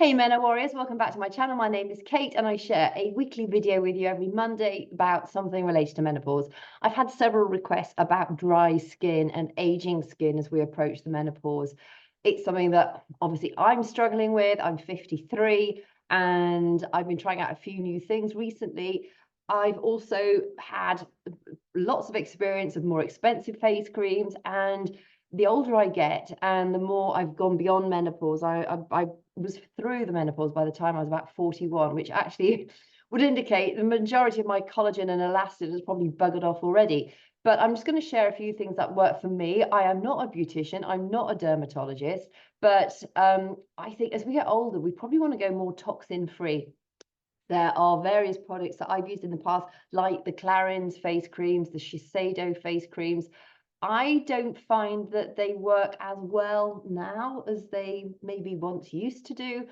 Hey Meno Warriors, welcome back to my channel. My name is Kate and I share a weekly video with you every Monday about something related to menopause. I've had several requests about dry skin and aging skin as we approach the menopause. It's something that obviously I'm struggling with. I'm 53 and I've been trying out a few new things recently. I've also had lots of experience of more expensive face creams, and the older I get and the more I've gone beyond menopause, I was through the menopause by the time I was about 41, which actually would indicate the majority of my collagen and elastin has probably buggered off already. But I'm just going to share a few things that work for me. I am not a beautician, I'm not a dermatologist, but I think as we get older, we probably want to go more toxin free. There are various products that I've used in the past, like the Clarins face creams, the Shiseido face creams. I don't find that they work as well now as they maybe once used to do.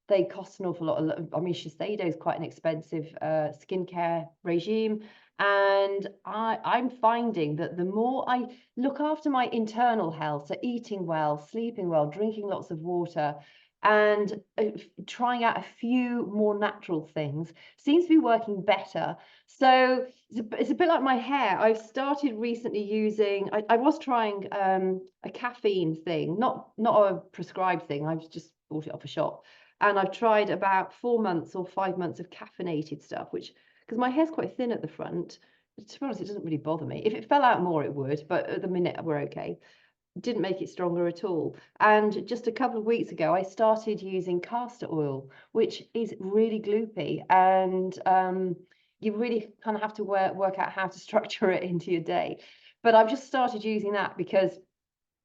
They cost an awful lot. I mean, Shiseido is quite an expensive skincare regime. And I'm finding that the more I look after my internal health, so eating well, sleeping well, drinking lots of water, and trying out a few more natural things seems to be working better. So it's a bit like my hair. I've started recently using, I was trying a caffeine thing, not a prescribed thing. I've just bought it off a shop. And I've tried about 4 months or 5 months of caffeinated stuff, which, because my hair's quite thin at the front, to be honest, it doesn't really bother me. If it fell out more, it would, but at the minute we're okay. Didn't make it stronger at all. And just a couple of weeks ago, I started using castor oil, which is really gloopy, and you really kind of have to work out how to structure it into your day. But I've just started using that because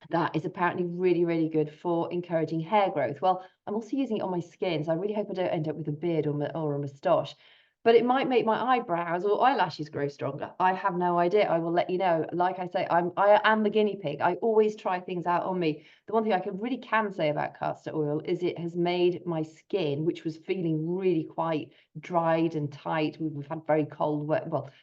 that is apparently really, really good for encouraging hair growth. Well, I'm also using it on my skin, so I really hope I don't end up with a beard or a moustache. But it might make my eyebrows or eyelashes grow stronger. I have no idea. I will let you know. Like I say, I am the guinea pig. I always try things out on me. The one thing I can say about castor oil is it has made my skin, which was feeling really quite dried and tight. We've had very cold,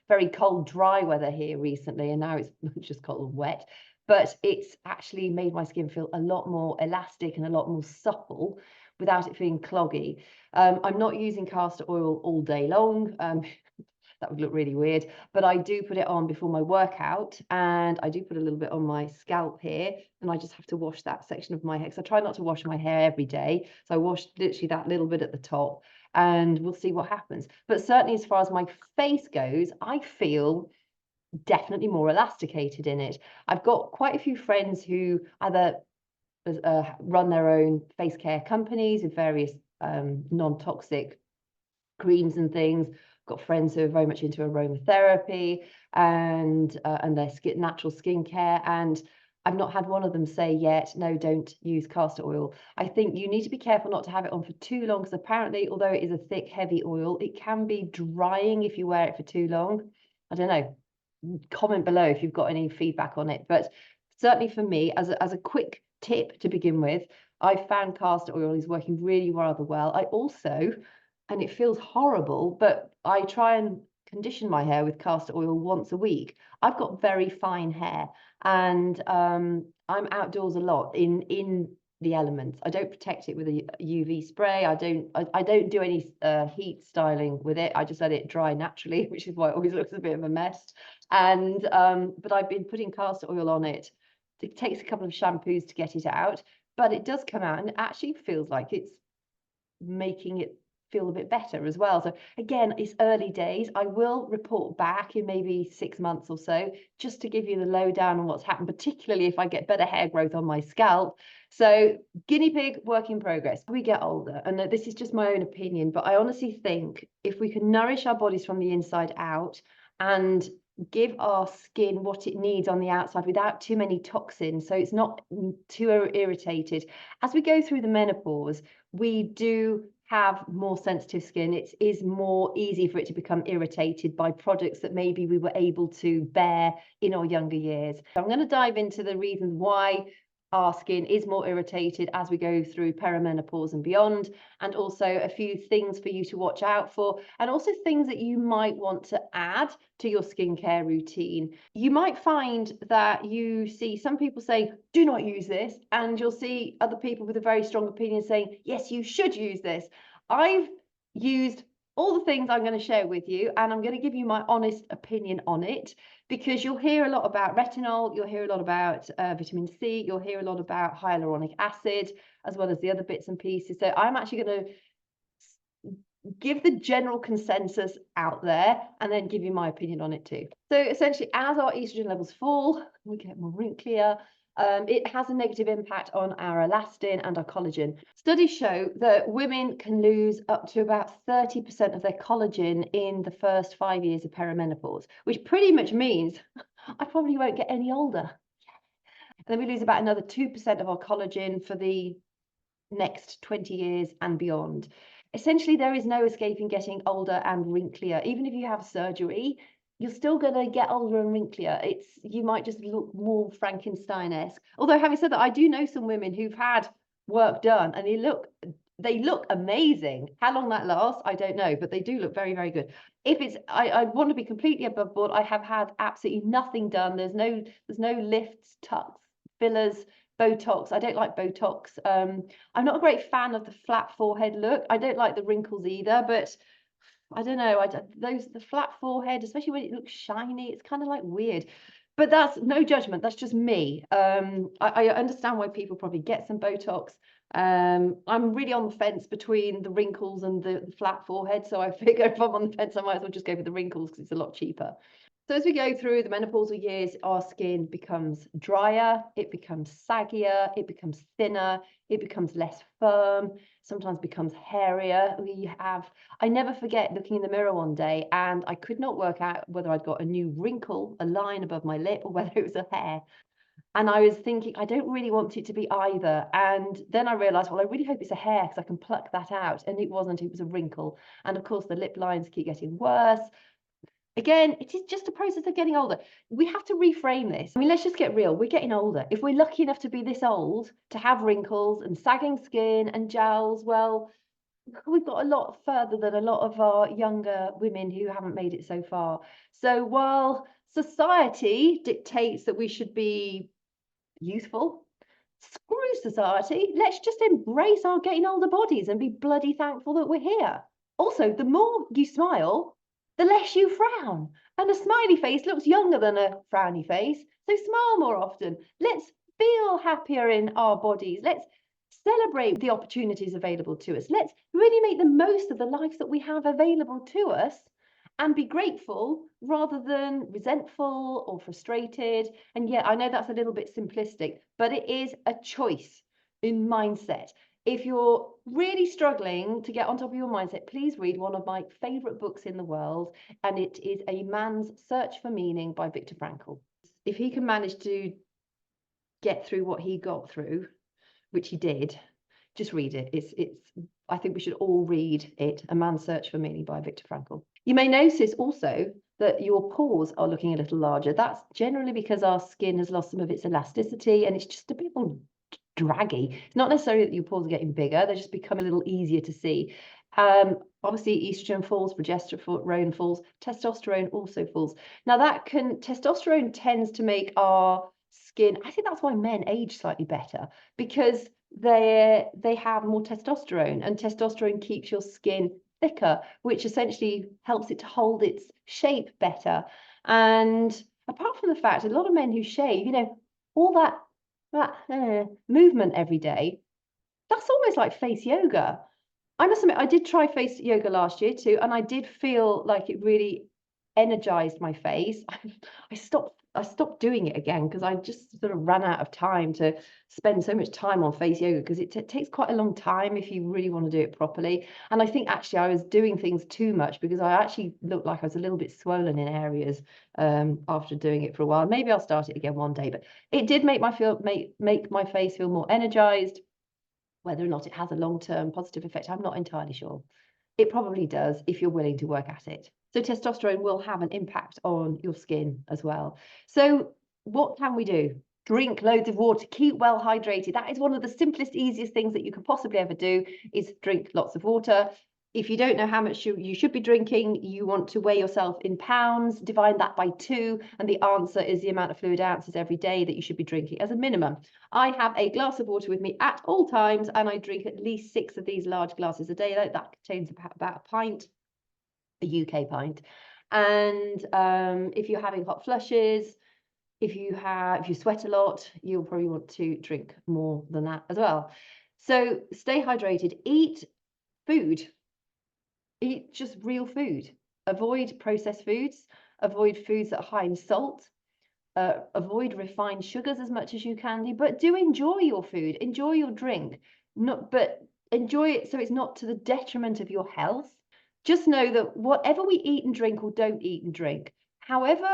very cold, dry weather here recently, and now it's just cold and wet. But it's actually made my skin feel a lot more elastic and a lot more supple without it feeling cloggy. I'm not using castor oil all day long. That would look really weird, but I do put it on before my workout, and I do put a little bit on my scalp here, and I just have to wash that section of my hair, because I try not to wash my hair every day. So I wash literally that little bit at the top, and we'll see what happens. But certainly as far as my face goes, I feel definitely more elasticated in it. I've got quite a few friends who either run their own face care companies with various non-toxic creams and things. Got friends who are very much into aromatherapy and their natural skincare, and I've not had one of them say yet, no, don't use castor oil. I think you need to be careful not to have it on for too long, because apparently, although it is a thick, heavy oil, it can be drying if you wear it for too long. I don't know. Comment below if you've got any feedback on it. But certainly for me, as a quick tip to begin with, I found castor oil is working really rather well. I also, and it feels horrible, but I try and condition my hair with castor oil once a week. I've got very fine hair, and I'm outdoors a lot in the elements. I don't protect it with a UV spray. I don't do any heat styling with it. I just let it dry naturally, which is why it always looks a bit of a mess. And but I've been putting castor oil on it. It takes a couple of shampoos to get it out, but it does come out, and it actually feels like it's making it feel a bit better as well. So again, it's early days. I will report back in maybe 6 months or so, just to give you the lowdown on what's happened, particularly if I get better hair growth on my scalp. So guinea pig, work in progress. We get older, and this is just my own opinion, but I honestly think if we can nourish our bodies from the inside out and give our skin what it needs on the outside without too many toxins, so it's not too irritated. As we go through the menopause, we do have more sensitive skin. It is more easy for it to become irritated by products that maybe we were able to bear in our younger years. So I'm going to dive into the reasons why our skin is more irritated as we go through perimenopause and beyond, and also a few things for you to watch out for, and also things that you might want to add to your skincare routine. You might find that you see some people say, do not use this, and you'll see other people with a very strong opinion saying, yes, you should use this. I've used all the things I'm going to share with you, and I'm going to give you my honest opinion on it, because you'll hear a lot about retinol, you'll hear a lot about vitamin C, you'll hear a lot about hyaluronic acid, as well as the other bits and pieces. So I'm actually going to give the general consensus out there and then give you my opinion on it too. So essentially, as our estrogen levels fall, we get more wrinklier. It has a negative impact on our elastin and our collagen. Studies show that women can lose up to about 30% of their collagen in the first 5 years of perimenopause, which pretty much means I probably won't get any older. And then we lose about another 2% of our collagen for the next 20 years and beyond. Essentially, there is no escaping getting older and wrinklier. Even if you have surgery, you're still going to get older and wrinklier. You might just look more Frankenstein-esque. Although, having said that, I do know some women who've had work done and they look amazing. How long that lasts, I don't know, but they do look very, very good. I want to be completely above board. I have had absolutely nothing done. There's no lifts, tucks, fillers, Botox. I don't like Botox. I'm not a great fan of the flat forehead look. I don't like the wrinkles either, but I don't know. The flat forehead, especially when it looks shiny, it's kind of like weird. But that's no judgment. That's just me. I understand why people probably get some Botox. I'm really on the fence between the wrinkles and the flat forehead. So I figure if I'm on the fence, I might as well just go for the wrinkles because it's a lot cheaper. So as we go through the menopausal years, our skin becomes drier, it becomes saggier, it becomes thinner, it becomes less firm, sometimes becomes hairier. I never forget looking in the mirror one day and I could not work out whether I'd got a new wrinkle, a line above my lip, or whether it was a hair. And I was thinking, I don't really want it to be either. And then I realized, well, I really hope it's a hair because I can pluck that out. And it wasn't, it was a wrinkle. And of course, the lip lines keep getting worse. Again, it is just a process of getting older. We have to reframe this. I mean, let's just get real. We're getting older. If we're lucky enough to be this old, to have wrinkles and sagging skin and jowls, well, we've got a lot further than a lot of our younger women who haven't made it so far. So while society dictates that we should be youthful, screw society. Let's just embrace our getting older bodies and be bloody thankful that we're here. Also, the more you smile, the less you frown. And a smiley face looks younger than a frowny face. So smile more often. Let's feel happier in our bodies. Let's celebrate the opportunities available to us. Let's really make the most of the life that we have available to us and be grateful rather than resentful or frustrated. And yeah, I know that's a little bit simplistic, but it is a choice in mindset. If you're really struggling to get on top of your mindset, please read one of my favorite books in the world, and it is A Man's Search for Meaning by Viktor Frankl. If he can manage to get through what he got through, which he did, just read it. I think we should all read it, A Man's Search for Meaning by Viktor Frankl. You may notice also that your pores are looking a little larger. That's generally because our skin has lost some of its elasticity and it's just a bit more draggy. It's not necessarily that your pores are getting bigger, they just become a little easier to see. Obviously, estrogen falls, progesterone falls, testosterone also falls. Now, testosterone tends to make our skin, I think that's why men age slightly better, because they have more testosterone, and testosterone keeps your skin thicker, which essentially helps it to hold its shape better. And apart from the fact, a lot of men who shave, all that movement every day, that's almost like face yoga. I must admit, I did try face yoga last year too, and I did feel like it really energized my face. I stopped doing it again because I just sort of ran out of time to spend so much time on face yoga, because it takes quite a long time if you really want to do it properly. And I think actually I was doing things too much because I actually looked like I was a little bit swollen in areas after doing it for a while. Maybe I'll start it again one day, but it did make my face feel more energized. Whether or not it has a long-term positive effect, I'm not entirely sure. It probably does if you're willing to work at it. So testosterone will have an impact on your skin as well. So what can we do? Drink loads of water, keep well hydrated. That is one of the simplest, easiest things that you could possibly ever do, is drink lots of water. If you don't know how much you should be drinking, you want to weigh yourself in pounds, divide that by 2, and the answer is the amount of fluid ounces every day that you should be drinking as a minimum. I have a glass of water with me at all times, and I drink at least 6 of these large glasses a day. That contains about a pint, a UK pint. And if you're having hot flushes, if you sweat a lot, you'll probably want to drink more than that as well. So stay hydrated, eat food, eat just real food, avoid processed foods, avoid foods that are high in salt, avoid refined sugars as much as you can do, but do enjoy your food, enjoy your drink, but enjoy it so it's not to the detriment of your health. Just know that whatever we eat and drink or don't eat and drink, however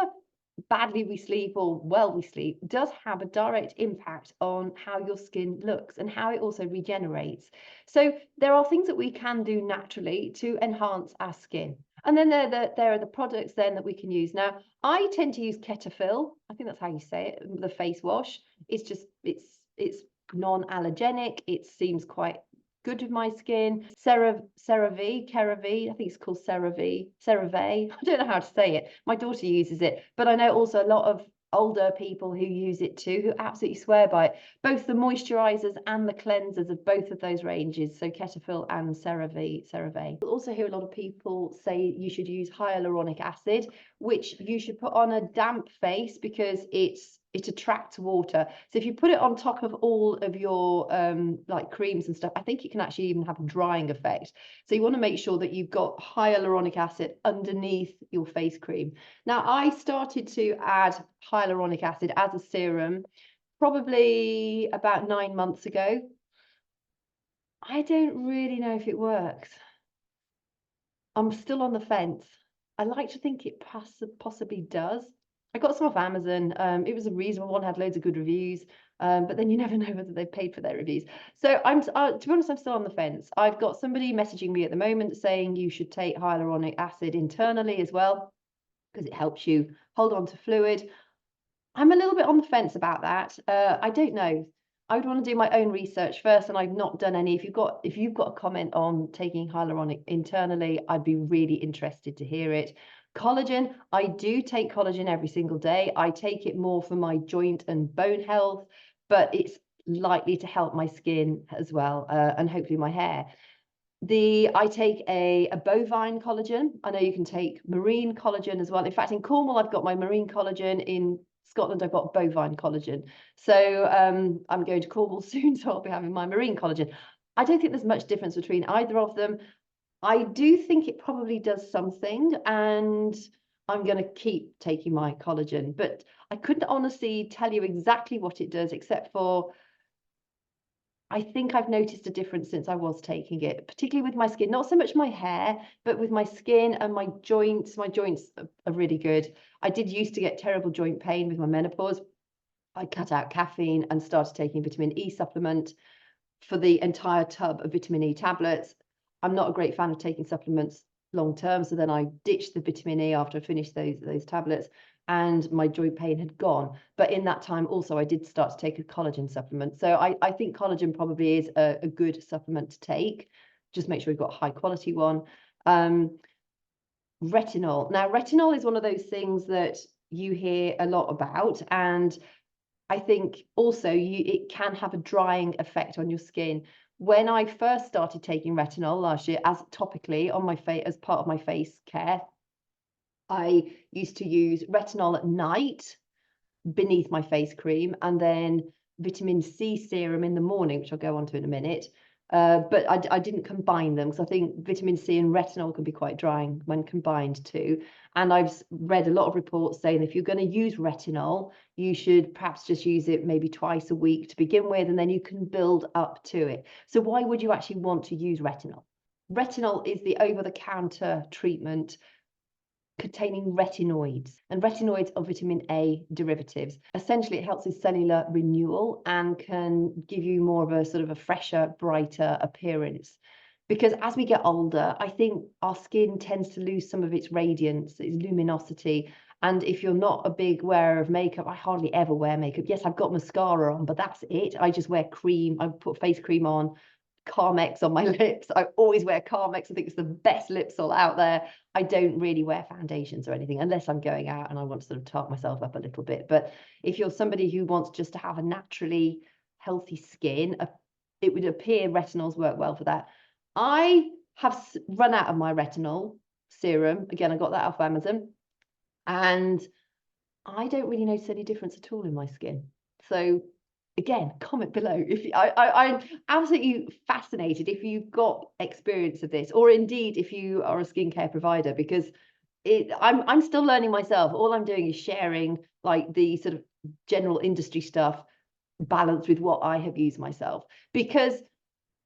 badly we sleep or well we sleep, does have a direct impact on how your skin looks and how it also regenerates. So there are things that we can do naturally to enhance our skin. And then there are the products then that we can use. Now, I tend to use Cetaphil. I think that's how you say it, the face wash. It's just, it's non-allergenic. It seems quite good with my skin. CeraVe, I think it's called CeraVe. I don't know how to say it. My daughter uses it, but I know also a lot of older people who use it too, who absolutely swear by it. Both the moisturizers and the cleansers of both of those ranges, so Cetaphil and CeraVe. You'll also hear a lot of people say you should use hyaluronic acid, which you should put on a damp face because it attracts water. So if you put it on top of all of your like creams and stuff, I think it can actually even have a drying effect. So you want to make sure that you've got hyaluronic acid underneath your face cream. Now, I started to add hyaluronic acid as a serum probably about 9 months ago. I don't really know if it works. I'm still on the fence. I like to think it possibly does. I got some off Amazon. It was a reasonable one, had loads of good reviews, but then you never know whether they've paid for their reviews. So to be honest, I'm still on the fence. I've got somebody messaging me at the moment saying you should take hyaluronic acid internally as well, because it helps you hold on to fluid. I'm a little bit on the fence about that. I don't know. I would want to do my own research first, and I've not done any. If you've got a comment on taking hyaluronic internally, I'd be really interested to hear it. Collagen, I do take collagen every single day. I take it more for my joint and bone health, but it's likely to help my skin as well, and hopefully my hair. I take a bovine collagen. I know you can take marine collagen as well. In fact, in Cornwall, I've got my marine collagen. In Scotland, I've got bovine collagen. So I'm going to Cornwall soon, so I'll be having my marine collagen. I don't think there's much difference between either of them. I do think it probably does something, and I'm going to keep taking my collagen, but I couldn't honestly tell you exactly what it does, except for I think I've noticed a difference since I was taking it, particularly with my skin, not so much my hair, but with my skin and my joints. My joints are really good. I did used to get terrible joint pain with my menopause. I cut out caffeine and started taking vitamin E supplement for the entire tub of vitamin E tablets. I'm not a great fan of taking supplements long term, so then I ditched the vitamin E after I finished those tablets, and my joint pain had gone. But in that time also I did start to take a collagen supplement. So I think collagen probably is a good supplement to take. Just make sure you've got a high quality one. Retinol. Now, retinol is one of those things that you hear a lot about, and I think also it can have a drying effect on your skin. When I first started taking retinol last year as topically on my face as part of my face care, I used to use retinol at night beneath my face cream, and then vitamin C serum in the morning, which I'll go on to in a minute. But I didn't combine them, because I think vitamin C and retinol can be quite drying when combined too. And I've read a lot of reports saying if you're going to use retinol, you should perhaps just use it maybe twice a week to begin with, and then you can build up to it. So why would you actually want to use retinol? Retinol is the over-the-counter treatment containing retinoids, and retinoids are vitamin A derivatives. Essentially, it helps with cellular renewal and can give you more of a sort of a fresher, brighter appearance. Because as we get older, I think our skin tends to lose some of its radiance, its luminosity. And if you're not a big wearer of makeup, I hardly ever wear makeup. Yes, I've got mascara on, but that's it. I just wear cream. I put face cream on, Carmex on my lips. I always wear Carmex. I think it's the best lip sol out there. I don't really wear foundations or anything unless I'm going out and I want to sort of tart myself up a little bit. But if you're somebody who wants just to have a naturally healthy skin, it would appear retinols work well for that. I have run out of my retinol serum. Again, I got that off Amazon, and I don't really notice any difference at all in my skin. So again, comment below if I'm absolutely fascinated if you've got experience of this, or indeed if you are a skincare provider, because I'm still learning myself. All I'm doing is sharing like the sort of general industry stuff balanced with what I have used myself, because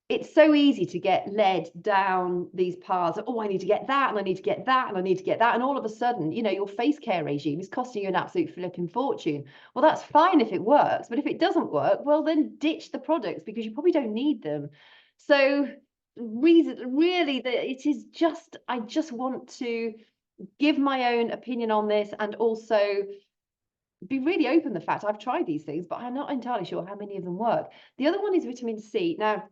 it's so easy to get led down these paths. Oh, I need to get that, and I need to get that, and I need to get that. And all of a sudden, you know, your face care regime is costing you an absolute flipping fortune. Well, that's fine if it works, but if it doesn't work, well, then ditch the products because you probably don't need them. So really, it is just, I just want to give my own opinion on this, and also be really open the fact I've tried these things, but I'm not entirely sure how many of them work. The other one is vitamin C. Now,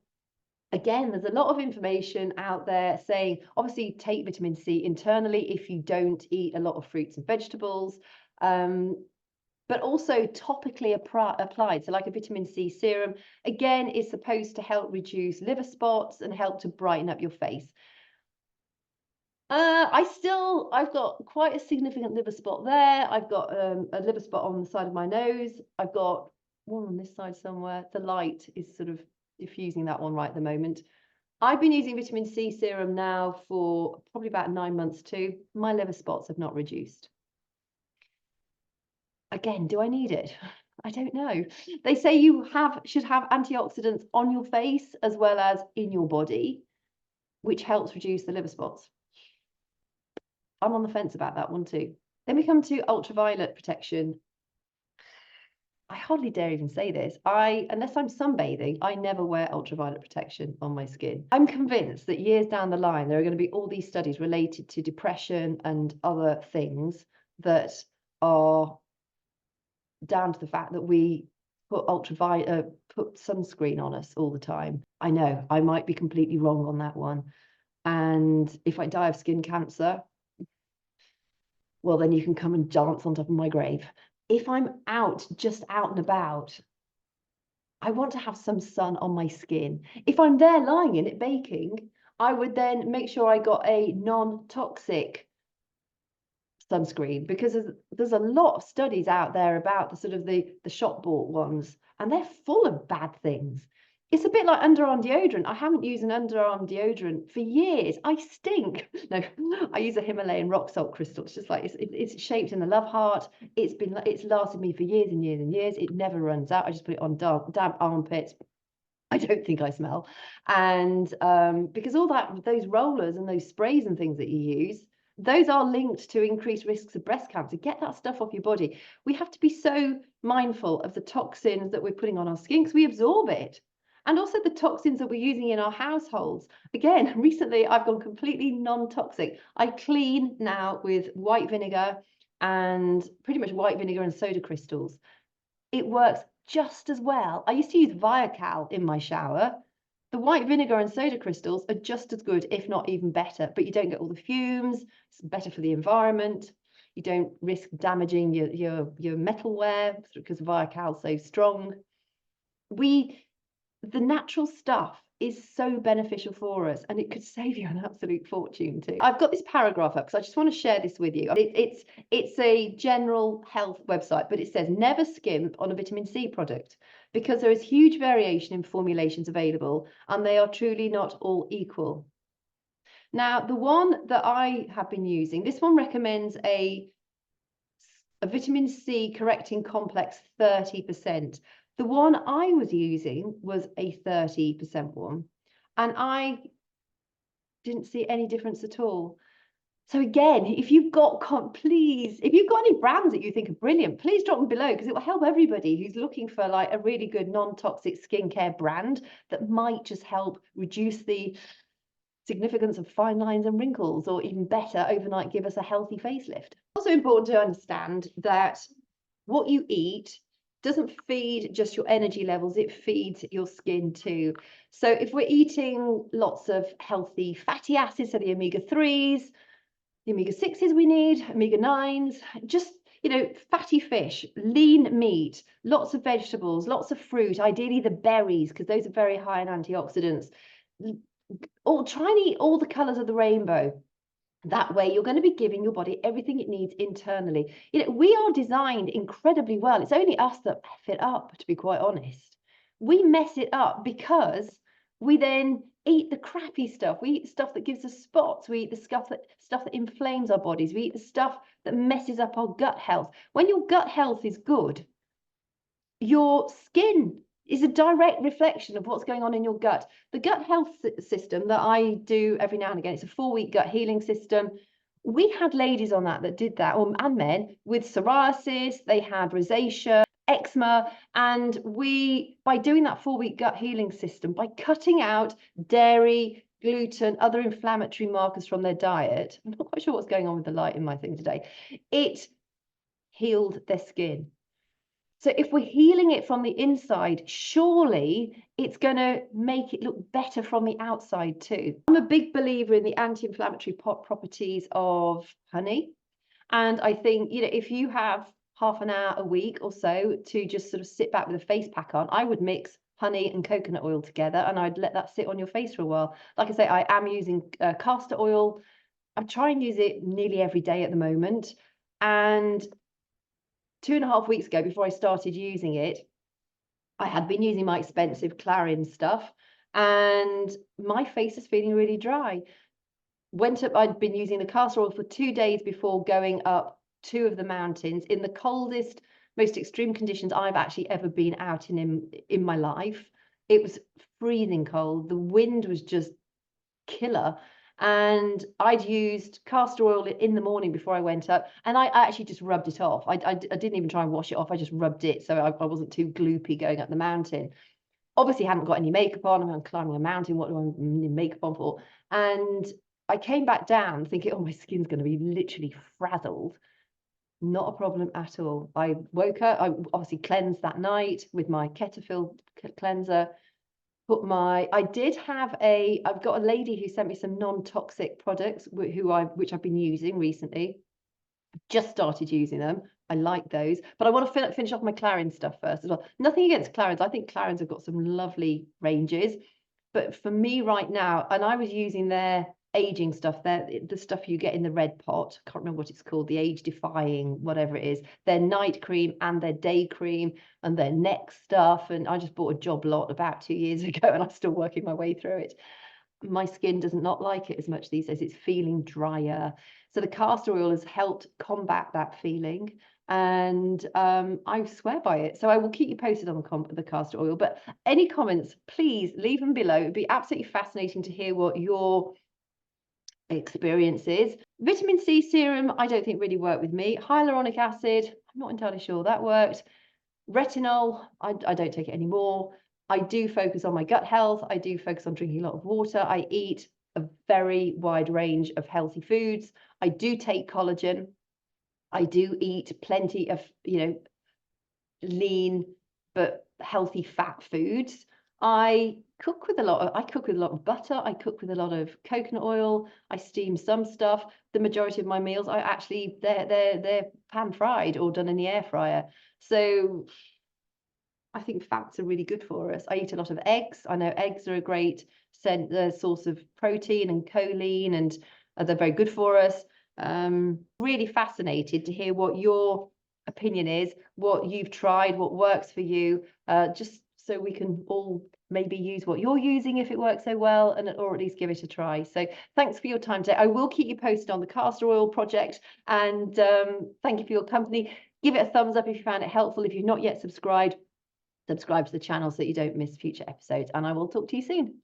again, there's a lot of information out there saying, obviously, take vitamin C internally if you don't eat a lot of fruits and vegetables, but also topically applied. So like a vitamin C serum, again, is supposed to help reduce liver spots and help to brighten up your face. I've got quite a significant liver spot there. I've got a liver spot on the side of my nose. I've got one on this side somewhere. The light is sort of diffusing that one right at the moment. I've been using vitamin C serum now for probably about 9 months too. My liver spots have not reduced. Again, do I need it? I don't know. They say you should have antioxidants on your face as well as in your body, which helps reduce the liver spots. I'm on the fence about that one too. Then we come to ultraviolet protection. I hardly dare even say this. Unless I'm sunbathing, I never wear ultraviolet protection on my skin. I'm convinced that years down the line, there are going to be all these studies related to depression and other things that are down to the fact that we put put sunscreen on us all the time. I know I might be completely wrong on that one. And if I die of skin cancer, well, then you can come and dance on top of my grave. If I'm just out and about, I want to have some sun on my skin. If I'm there lying in it baking, I would then make sure I got a non-toxic sunscreen, because there's a lot of studies out there about the sort of the shop bought ones, and they're full of bad things. It's a bit like underarm deodorant. I haven't used an underarm deodorant for years. I stink. No, I use a Himalayan rock salt crystal. It's just like it's shaped in the love heart. It's lasted me for years and years and years. It never runs out. I just put it on damp armpits. I don't think I smell. And because all those rollers and those sprays and things that you use, those are linked to increased risks of breast cancer. Get that stuff off your body. We have to be so mindful of the toxins that we're putting on our skin because we absorb it. And also the toxins that we're using in our households. Again, recently I've gone completely non-toxic. I clean now with white vinegar and pretty much white vinegar and soda crystals. It works just as well. I used to use Viacal in my shower. The white vinegar and soda crystals are just as good, if not even better, but you don't get all the fumes. It's better for the environment. You don't risk damaging your metalware because Viacal's so strong. The natural stuff is so beneficial for us, and it could save you an absolute fortune too. I've got this paragraph up because I just want to share this with you. It's a general health website, but it says never skimp on a vitamin C product because there is huge variation in formulations available and they are truly not all equal. Now, the one that I have been using, this one recommends a vitamin C correcting complex 30%. The one I was using was a 30% one, and I didn't see any difference at all. So again, if you've got any brands that you think are brilliant, please drop them below, because it will help everybody who's looking for like a really good non-toxic skincare brand that might just help reduce the significance of fine lines and wrinkles, or even better, overnight give us a healthy facelift. Also important to understand that what you eat doesn't feed just your energy levels, it feeds your skin too. So if we're eating lots of healthy fatty acids, so the omega-3s, the omega-6s we need, omega-9s, just, you know, fatty fish, lean meat, lots of vegetables, lots of fruit, ideally the berries, because those are very high in antioxidants. Or try and eat all the colors of the rainbow. That way, you're going to be giving your body everything it needs internally. You know, we are designed incredibly well. It's only us that F it up, to be quite honest. We mess it up because we then eat the crappy stuff. We eat the stuff that gives us spots. We eat the stuff that inflames our bodies. We eat the stuff that messes up our gut health. When your gut health is good, your skin is a direct reflection of what's going on in your gut. The gut health system that I do every now and again, it's a 4-week gut healing system. We had ladies on that did that, and men with psoriasis, they had rosacea, eczema, and we, by doing that 4-week gut healing system, by cutting out dairy, gluten, other inflammatory markers from their diet, I'm not quite sure what's going on with the light in my thing today, it healed their skin. So if we're healing it from the inside, surely it's going to make it look better from the outside too. I'm a big believer in the anti-inflammatory properties of honey. And I think, you know, if you have half an hour a week or so to just sort of sit back with a face pack on, I would mix honey and coconut oil together and I'd let that sit on your face for a while. Like I say, I am using castor oil. I try and use it nearly every day at the moment. And 2.5 weeks ago, before I started using it, I had been using my expensive Clarins stuff and my face is feeling really dry. Went up, I'd been using the castor oil for 2 days before going up 2 of the mountains in the coldest, most extreme conditions I've actually ever been out in my life. It was freezing cold. The wind was just killer. And I'd used castor oil in the morning before I went up, and I actually just rubbed it off. I didn't even try and wash it off. I just rubbed it so I wasn't too gloopy going up the mountain. Obviously, hadn't got any makeup on. I'm climbing a mountain. What do I need makeup on for? And I came back down thinking, oh, my skin's going to be literally frazzled. Not a problem at all. I woke up. I obviously cleansed that night with my Cetaphil cleanser. I've got a lady who sent me some non-toxic products which I've been using recently. I've just started using them. I like those, but I want to finish off my Clarins stuff first as well. Nothing against Clarins. I think Clarins have got some lovely ranges, but for me right now, and I was using their aging stuff, the stuff you get in the red pot, I can't remember what it's called, the age defying, whatever it is, their night cream and their day cream and their neck stuff. And I just bought a job lot about 2 years ago and I'm still working my way through it. My skin does not like it as much these days. It's feeling drier. So the castor oil has helped combat that feeling. And I swear by it. So I will keep you posted on the castor oil. But any comments, please leave them below. It'd be absolutely fascinating to hear what your experience is. Vitamin C serum, I don't think really worked with me. Hyaluronic acid, I'm not entirely sure that worked. Retinol, I don't take it anymore. I do focus on my gut health. I do focus on drinking a lot of water. I eat a very wide range of healthy foods. I do take collagen. I do eat plenty of, you know, lean but healthy fat foods. I cook with a lot of butter. I cook with a lot of coconut oil. I steam some stuff. The majority of my meals, they're pan fried or done in the air fryer. So I think fats are really good for us. I eat a lot of eggs. I know eggs are a great source of protein and choline, and they're very good for us. Really fascinated to hear what your opinion is, what you've tried, what works for you, just so we can all maybe use what you're using if it works so well, or at least give it a try. So thanks for your time today. I will keep you posted on the castor oil project, and thank you for your company. Give it a thumbs up if you found it helpful. If you've not yet subscribed, subscribe to the channel so that you don't miss future episodes, and I will talk to you soon.